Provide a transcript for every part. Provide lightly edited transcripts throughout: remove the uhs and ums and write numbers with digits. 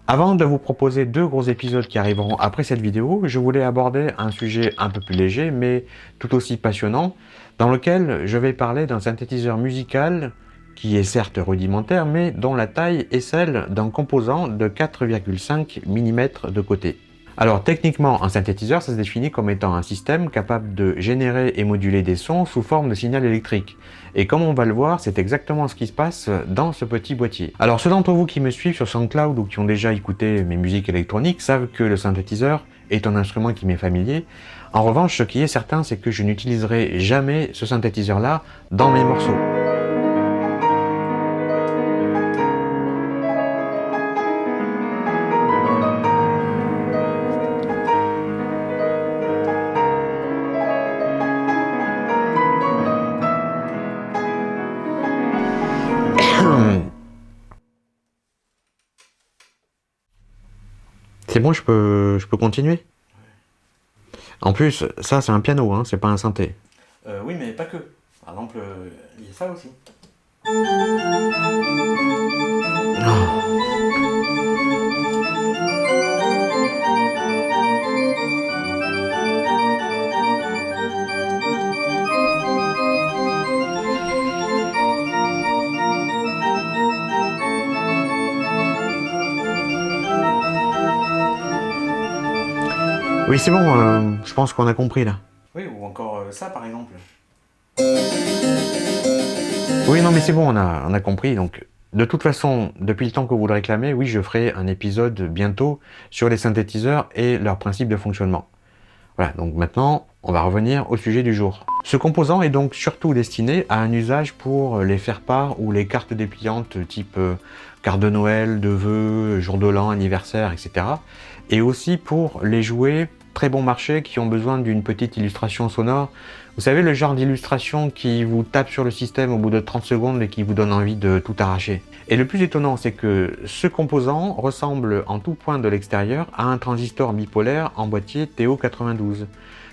Avant de vous proposer deux gros épisodes qui arriveront après cette vidéo, je voulais aborder un sujet un peu plus léger, mais tout aussi passionnant, dans lequel je vais parler d'un synthétiseur musical qui est certes rudimentaire, mais dont la taille est celle d'un composant de 4,5 mm de côté. Alors techniquement, un synthétiseur, ça se définit comme étant un système capable de générer et moduler des sons sous forme de signal électrique. Et comme on va le voir, c'est exactement ce qui se passe dans ce petit boîtier. Alors ceux d'entre vous qui me suivent sur SoundCloud ou qui ont déjà écouté mes musiques électroniques savent que le synthétiseur est un instrument qui m'est familier. En revanche, ce qui est certain, c'est que je n'utiliserai jamais ce synthétiseur-là dans mes morceaux. C'est bon, je peux continuer? En plus, ça c'est un piano, hein, c'est pas un synthé. Oui, mais pas que. Par exemple, il y a ça aussi. Oui, c'est bon, je pense qu'on a compris là. Oui, ou encore ça par exemple. Oui, non, mais c'est bon, on a compris. Donc, de toute façon, depuis le temps que vous le réclamez, oui, je ferai un épisode bientôt sur les synthétiseurs et leurs principes de fonctionnement. Voilà, donc maintenant, on va revenir au sujet du jour. Ce composant est donc surtout destiné à un usage pour les faire-part ou les cartes dépliantes type carte de Noël, de vœux, jour de l'an, anniversaire, etc. Et aussi pour les jouets très bon marché qui ont besoin d'une petite illustration sonore. Vous savez, le genre d'illustration qui vous tape sur le système au bout de 30 secondes et qui vous donne envie de tout arracher. Et le plus étonnant, c'est que ce composant ressemble en tout point de l'extérieur à un transistor bipolaire en boîtier TO92.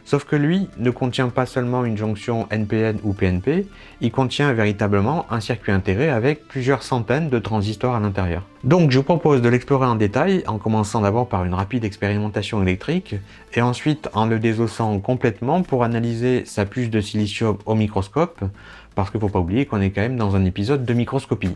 Sauf que lui ne contient pas seulement une jonction NPN ou PNP, il contient véritablement un circuit intégré avec plusieurs centaines de transistors à l'intérieur. Donc je vous propose de l'explorer en détail, en commençant d'abord par une rapide expérimentation électrique, et ensuite en le désossant complètement pour analyser sa puce de silicium au microscope, parce qu'il ne faut pas oublier qu'on est quand même dans un épisode de microscopie.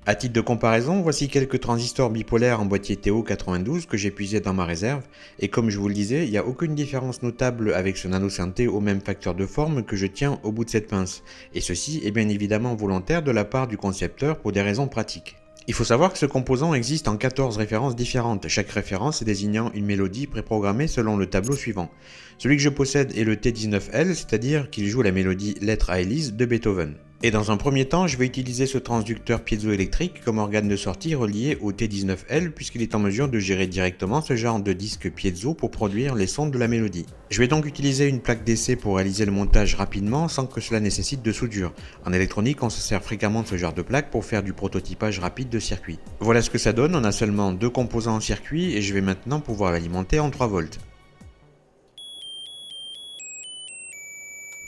À titre de comparaison, voici quelques transistors bipolaires en boîtier TO92 que j'ai puisé dans ma réserve, et comme je vous le disais, il n'y a aucune différence notable avec ce nanosynthé au même facteur de forme que je tiens au bout de cette pince, et ceci est bien évidemment volontaire de la part du concepteur pour des raisons pratiques. Il faut savoir que ce composant existe en 14 références différentes, chaque référence désignant une mélodie préprogrammée selon le tableau suivant. Celui que je possède est le T19L, c'est-à-dire qu'il joue la mélodie Lettre à Élise de Beethoven. Et dans un premier temps, je vais utiliser ce transducteur piézoélectrique comme organe de sortie relié au T19L puisqu'il est en mesure de gérer directement ce genre de disque piezo pour produire les sons de la mélodie. Je vais donc utiliser une plaque d'essai pour réaliser le montage rapidement sans que cela nécessite de soudure. En électronique, on se sert fréquemment de ce genre de plaque pour faire du prototypage rapide de circuit. Voilà ce que ça donne, on a seulement deux composants en circuit et je vais maintenant pouvoir l'alimenter en 3 volts.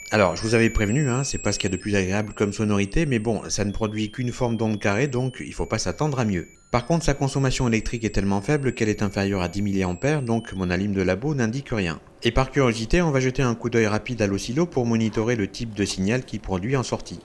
Alors, je vous avais prévenu, hein, c'est pas ce qu'il y a de plus agréable comme sonorité, mais bon, ça ne produit qu'une forme d'onde carrée, donc il faut pas s'attendre à mieux. Par contre, sa consommation électrique est tellement faible qu'elle est inférieure à 10 mA, donc mon alim de labo n'indique rien. Et par curiosité, on va jeter un coup d'œil rapide à l'oscillo pour monitorer le type de signal qu'il produit en sortie.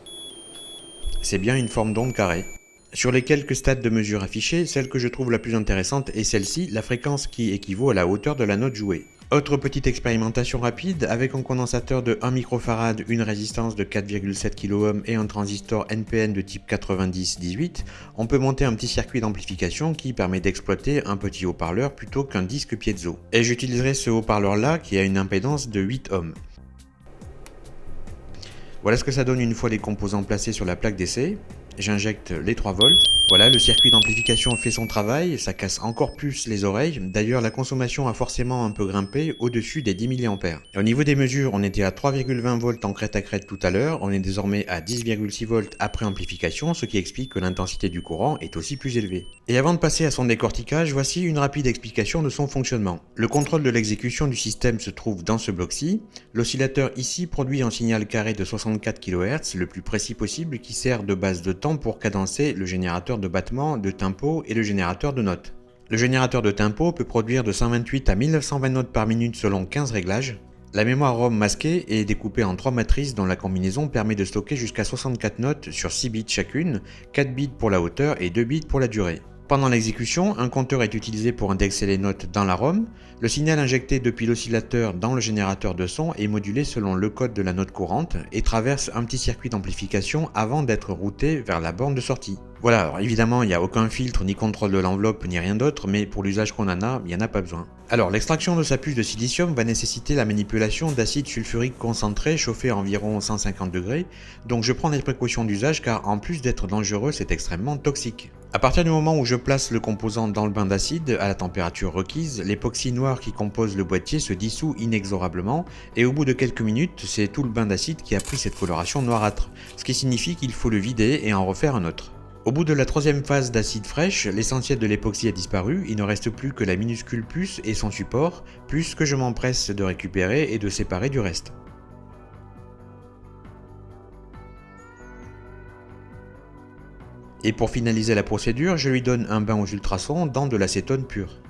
C'est bien une forme d'onde carrée. Sur les quelques stades de mesure affichés, celle que je trouve la plus intéressante est celle-ci, la fréquence qui équivaut à la hauteur de la note jouée. Autre petite expérimentation rapide, avec un condensateur de 1 microfarad, une résistance de 4,7 kΩ et un transistor NPN de type 9018, on peut monter un petit circuit d'amplification qui permet d'exploiter un petit haut-parleur plutôt qu'un disque piezo. Et j'utiliserai ce haut-parleur là qui a une impédance de 8 ohms. Voilà ce que ça donne une fois les composants placés sur la plaque d'essai. J'injecte les 3 volts. Voilà, le circuit d'amplification fait son travail, ça casse encore plus les oreilles. D'ailleurs, la consommation a forcément un peu grimpé au-dessus des 10 mA. Et au niveau des mesures, on était à 3,20 volts en crête à crête tout à l'heure, on est désormais à 10,6 volts après amplification, ce qui explique que l'intensité du courant est aussi plus élevée. Et avant de passer à son décortiquage, voici une rapide explication de son fonctionnement. Le contrôle de l'exécution du système se trouve dans ce bloc-ci. L'oscillateur ici produit un signal carré de 64 kHz, le plus précis possible, qui sert de base de temps pour cadencer le générateur de battements, de tempo et le générateur de notes. Le générateur de tempo peut produire de 128 à 1920 notes par minute selon 15 réglages. La mémoire ROM masquée est découpée en 3 matrices dont la combinaison permet de stocker jusqu'à 64 notes sur 6 bits chacune, 4 bits pour la hauteur et 2 bits pour la durée. Pendant l'exécution, un compteur est utilisé pour indexer les notes dans la ROM. Le signal injecté depuis l'oscillateur dans le générateur de son est modulé selon le code de la note courante et traverse un petit circuit d'amplification avant d'être routé vers la borne de sortie. Voilà, alors évidemment il n'y a aucun filtre ni contrôle de l'enveloppe ni rien d'autre, mais pour l'usage qu'on en a, il n'y en a pas besoin. Alors l'extraction de sa puce de silicium va nécessiter la manipulation d'acide sulfurique concentré chauffé à environ 150 degrés, donc je prends des précautions d'usage car en plus d'être dangereux, c'est extrêmement toxique. À partir du moment où je place le composant dans le bain d'acide à la température requise, l'époxy noire qui compose le boîtier se dissout inexorablement et au bout de quelques minutes, c'est tout le bain d'acide qui a pris cette coloration noirâtre, ce qui signifie qu'il faut le vider et en refaire un autre. Au bout de la troisième phase d'acide fraîche, l'essentiel de l'époxy a disparu, il ne reste plus que la minuscule puce et son support, puce que je m'empresse de récupérer et de séparer du reste. Et pour finaliser la procédure, je lui donne un bain aux ultrasons dans de l'acétone pur.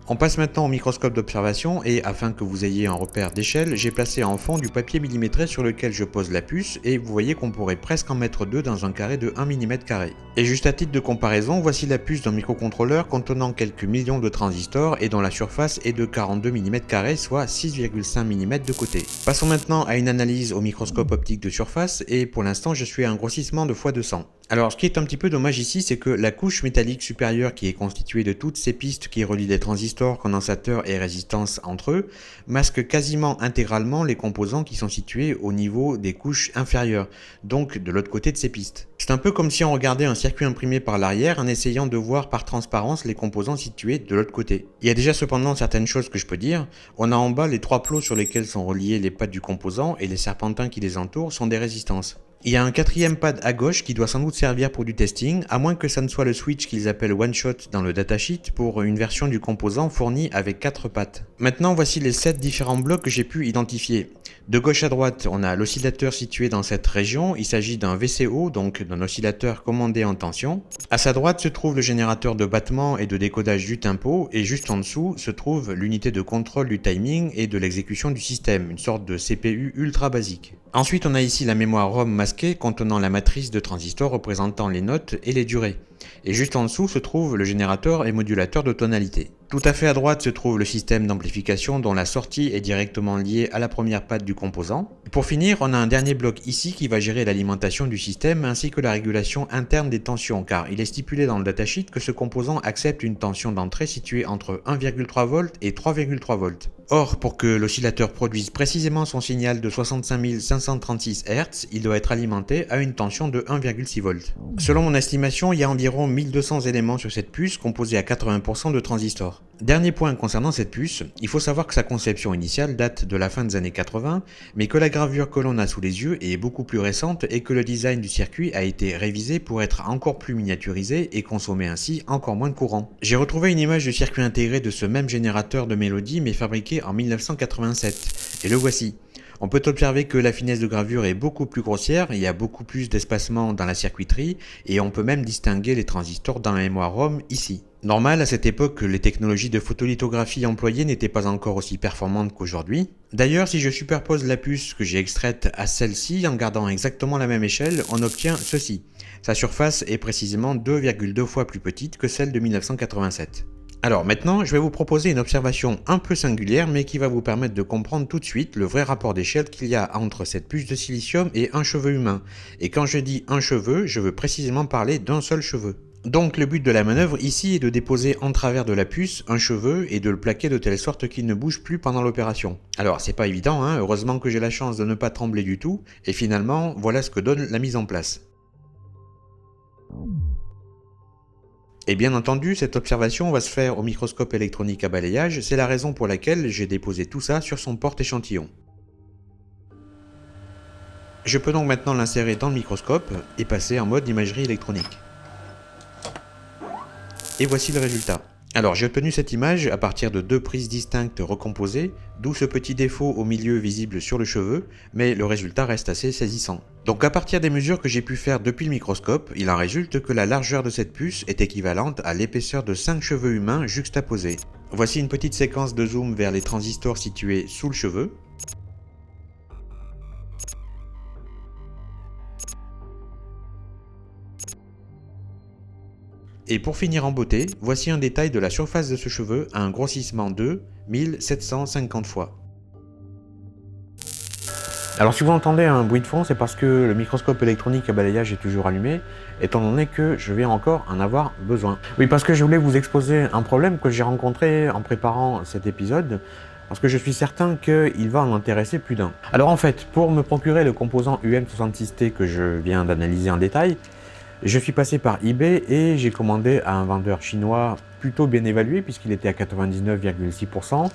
On passe maintenant au microscope d'observation et afin que vous ayez un repère d'échelle, j'ai placé en fond du papier millimétré sur lequel je pose la puce et vous voyez qu'on pourrait presque en mettre deux dans un carré de 1 mm². Et juste à titre de comparaison, voici la puce d'un microcontrôleur contenant quelques millions de transistors et dont la surface est de 42 mm², soit 6,5 mm de côté. Passons maintenant à une analyse au microscope optique de surface et pour l'instant je suis à un grossissement de x200. Alors ce qui est un petit peu dommage ici, c'est que la couche métallique supérieure qui est constituée de toutes ces pistes qui relient les transistors, condensateurs et résistances entre eux, masque quasiment intégralement les composants qui sont situés au niveau des couches inférieures, donc de l'autre côté de ces pistes. C'est un peu comme si on regardait un circuit imprimé par l'arrière en essayant de voir par transparence les composants situés de l'autre côté. Il y a déjà cependant certaines choses que je peux dire. On a en bas les 3 plots sur lesquels sont reliés les pattes du composant et les serpentins qui les entourent sont des résistances. Il y a un 4e pad à gauche qui doit sans doute servir pour du testing, à moins que ça ne soit le switch qu'ils appellent One Shot dans le datasheet pour une version du composant fournie avec 4 pattes. Maintenant voici les 7 différents blocs que j'ai pu identifier. De gauche à droite, on a l'oscillateur situé dans cette région, il s'agit d'un VCO, donc d'un oscillateur commandé en tension. À sa droite se trouve le générateur de battement et de décodage du tempo, et juste en dessous se trouve l'unité de contrôle du timing et de l'exécution du système, une sorte de CPU ultra basique. Ensuite, on a ici la mémoire ROM masquée contenant la matrice de transistors représentant les notes et les durées. Et juste en dessous se trouve le générateur et modulateur de tonalité. Tout à fait à droite se trouve le système d'amplification dont la sortie est directement liée à la première patte du composant. Pour finir, on a un dernier bloc ici qui va gérer l'alimentation du système ainsi que la régulation interne des tensions car il est stipulé dans le datasheet que ce composant accepte une tension d'entrée située entre 1,3 V et 3,3 V. Or, pour que l'oscillateur produise précisément son signal de 65 536 Hz, il doit être alimenté à une tension de 1,6 V. Selon mon estimation, il y a environ 1200 éléments sur cette puce composée à 80% de transistors. Dernier point concernant cette puce, il faut savoir que sa conception initiale date de la fin des années 80, mais que la gravure que l'on a sous les yeux est beaucoup plus récente et que le design du circuit a été révisé pour être encore plus miniaturisé et consommer ainsi encore moins de courant. J'ai retrouvé une image du circuit intégré de ce même générateur de mélodie mais fabriqué en 1987, et le voici. On peut observer que la finesse de gravure est beaucoup plus grossière, il y a beaucoup plus d'espacement dans la circuiterie et on peut même distinguer les transistors dans la mémoire ROM ici. Normal, à cette époque, les technologies de photolithographie employées n'étaient pas encore aussi performantes qu'aujourd'hui. D'ailleurs, si je superpose la puce que j'ai extraite à celle-ci en gardant exactement la même échelle, on obtient ceci. Sa surface est précisément 2,2 fois plus petite que celle de 1987. Alors maintenant, je vais vous proposer une observation un peu singulière mais qui va vous permettre de comprendre tout de suite le vrai rapport d'échelle qu'il y a entre cette puce de silicium et un cheveu humain. Et quand je dis un cheveu, je veux précisément parler d'un seul cheveu. Donc le but de la manœuvre ici est de déposer en travers de la puce un cheveu et de le plaquer de telle sorte qu'il ne bouge plus pendant l'opération. Alors c'est pas évident, hein, heureusement que j'ai la chance de ne pas trembler du tout, et finalement voilà ce que donne la mise en place. Et bien entendu, cette observation va se faire au microscope électronique à balayage, c'est la raison pour laquelle j'ai déposé tout ça sur son porte-échantillon. Je peux donc maintenant l'insérer dans le microscope et passer en mode imagerie électronique. Et voici le résultat. Alors j'ai obtenu cette image à partir de 2 prises distinctes recomposées, d'où ce petit défaut au milieu visible sur le cheveu, mais le résultat reste assez saisissant. Donc à partir des mesures que j'ai pu faire depuis le microscope, il en résulte que la largeur de cette puce est équivalente à l'épaisseur de 5 cheveux humains juxtaposés. Voici une petite séquence de zoom vers les transistors situés sous le cheveu. Et pour finir en beauté, voici un détail de la surface de ce cheveu à un grossissement de 1750 fois. Alors si vous entendez un bruit de fond, c'est parce que le microscope électronique à balayage est toujours allumé, étant donné que je vais encore en avoir besoin. Oui, parce que je voulais vous exposer un problème que j'ai rencontré en préparant cet épisode, parce que je suis certain qu'il va en intéresser plus d'un. Alors en fait, pour me procurer le composant UM66T que je viens d'analyser en détail, je suis passé par eBay et j'ai commandé à un vendeur chinois plutôt bien évalué puisqu'il était à 99,6%,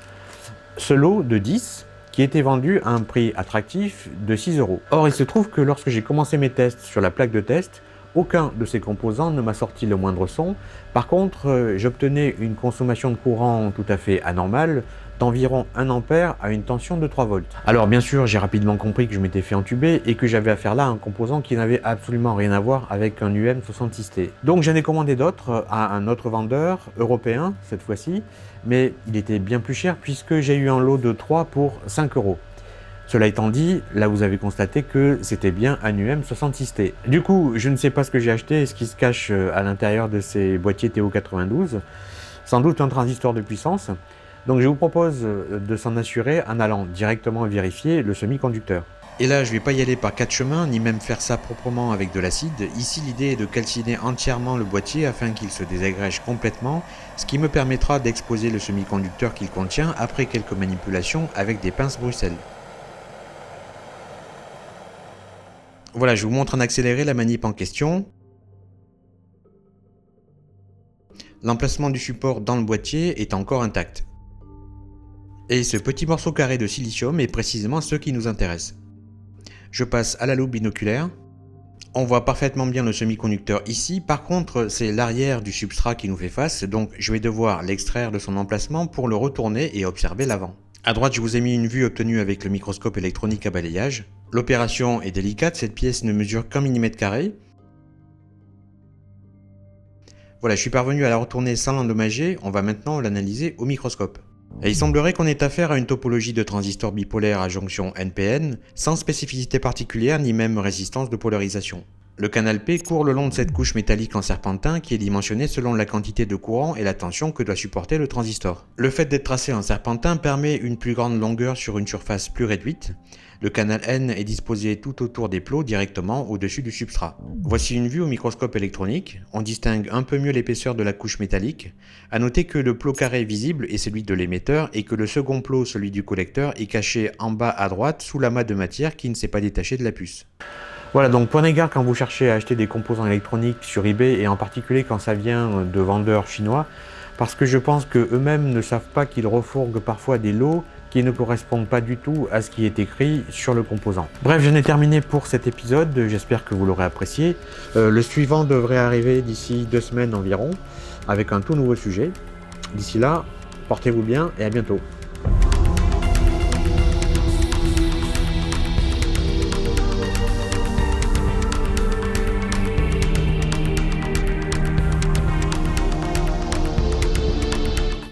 ce lot de 10 qui était vendu à un prix attractif de 6 €. Or, il se trouve que lorsque j'ai commencé mes tests sur la plaque de test, aucun de ces composants ne m'a sorti le moindre son. Par contre, j'obtenais une consommation de courant tout à fait anormale d'environ 1 ampère à une tension de 3 volts. Alors bien sûr, j'ai rapidement compris que je m'étais fait entuber et que j'avais affaire là à un composant qui n'avait absolument rien à voir avec un UM66T. Donc j'en ai commandé d'autres à un autre vendeur, européen cette fois-ci, mais il était bien plus cher puisque j'ai eu un lot de 3 pour 5 €. Cela étant dit, là vous avez constaté que c'était bien un UM66T. Du coup, je ne sais pas ce que j'ai acheté et ce qui se cache à l'intérieur de ces boîtiers TO92. Sans doute un transistor de puissance. Donc je vous propose de s'en assurer en allant directement vérifier le semi-conducteur. Et là, je ne vais pas y aller par 4 chemins, ni même faire ça proprement avec de l'acide. Ici, l'idée est de calciner entièrement le boîtier afin qu'il se désagrège complètement, ce qui me permettra d'exposer le semi-conducteur qu'il contient après quelques manipulations avec des pinces Bruxelles. Voilà, je vous montre en accéléré la manip en question. L'emplacement du support dans le boîtier est encore intact. Et ce petit morceau carré de silicium est précisément ce qui nous intéresse. Je passe à la loupe binoculaire. On voit parfaitement bien le semi-conducteur ici, par contre c'est l'arrière du substrat qui nous fait face, donc je vais devoir l'extraire de son emplacement pour le retourner et observer l'avant. À droite, je vous ai mis une vue obtenue avec le microscope électronique à balayage. L'opération est délicate, cette pièce ne mesure qu'un millimètre carré. Voilà, je suis parvenu à la retourner sans l'endommager, on va maintenant l'analyser au microscope. Et il semblerait qu'on ait affaire à une topologie de transistors bipolaires à jonction NPN, sans spécificité particulière ni même résistance de polarisation. Le canal P court le long de cette couche métallique en serpentin qui est dimensionnée selon la quantité de courant et la tension que doit supporter le transistor. Le fait d'être tracé en serpentin permet une plus grande longueur sur une surface plus réduite. Le canal N est disposé tout autour des plots directement au-dessus du substrat. Voici une vue au microscope électronique. On distingue un peu mieux l'épaisseur de la couche métallique. A noter que le plot carré visible est celui de l'émetteur et que le second plot, celui du collecteur, est caché en bas à droite sous l'amas de matière qui ne s'est pas détaché de la puce. Voilà, donc prenez garde quand vous cherchez à acheter des composants électroniques sur eBay et en particulier quand ça vient de vendeurs chinois, parce que je pense qu'eux-mêmes ne savent pas qu'ils refourguent parfois des lots qui ne correspondent pas du tout à ce qui est écrit sur le composant. Bref, j'en ai terminé pour cet épisode, j'espère que vous l'aurez apprécié. Le suivant devrait arriver d'ici 2 semaines environ, avec un tout nouveau sujet. D'ici là, portez-vous bien et à bientôt.